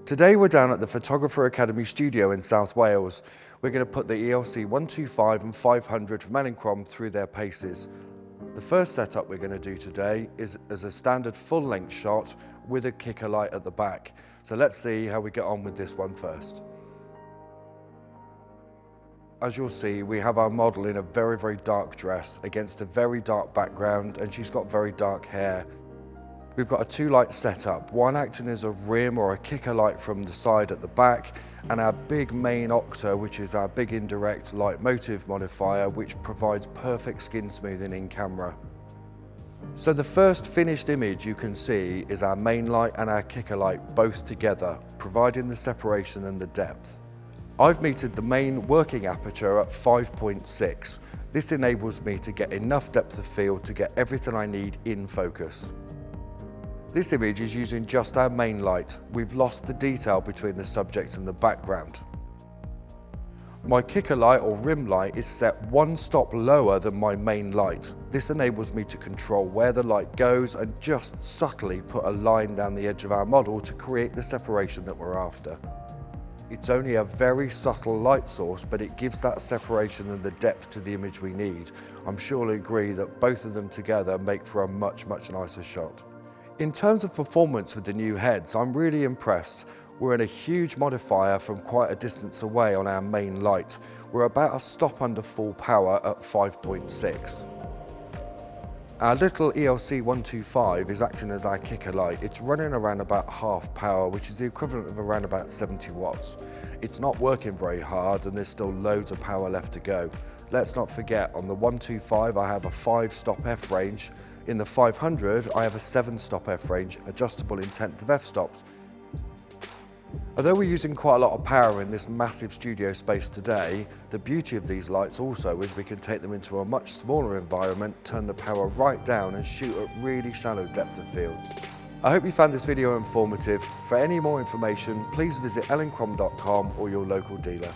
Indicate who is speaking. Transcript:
Speaker 1: Today we're down at the Photographer Academy studio in South Wales. We're going to put the ELC 125 and 500 from Elinchrom through their paces. The first setup we're going to do today is as a standard full-length shot with a kicker light at the back. So let's see how we get on with this one first. As you'll see, we have our model in a very, very dark dress against a very dark background, and she's got very dark hair. We've got a two-light setup, one acting as a rim or a kicker light from the side at the back, and our big main octa, which is our big indirect Litemotiv modifier, which provides perfect skin smoothing in camera. So the first finished image you can see is our main light and our kicker light both together, providing the separation and the depth. I've metered the main working aperture at 5.6. This enables me to get enough depth of field to get everything I need in focus. This image is using just our main light. We've lost the detail between the subject and the background. My kicker light or rim light is set one stop lower than my main light. This enables me to control where the light goes and just subtly put a line down the edge of our model to create the separation that we're after. It's only a very subtle light source, but it gives that separation and the depth to the image we need. I'm sure you'll agree that both of them together make for a much, much nicer shot. In terms of performance with the new heads, I'm really impressed. We're in a huge modifier from quite a distance away on our main light. We're about a stop under full power at 5.6. Our little ELC 125 is acting as our kicker light. It's running around about half power, which is the equivalent of around about 70 watts. It's not working very hard and there's still loads of power left to go. Let's not forget, on the 125 I have a 5-stop F range. In the 500 I have a 7-stop F range, adjustable in 10th of F stops. Although we're using quite a lot of power in this massive studio space today, the beauty of these lights also is we can take them into a much smaller environment, turn the power right down and shoot at really shallow depth of field. I hope you found this video informative. For any more information, please visit elinchrom.com or your local dealer.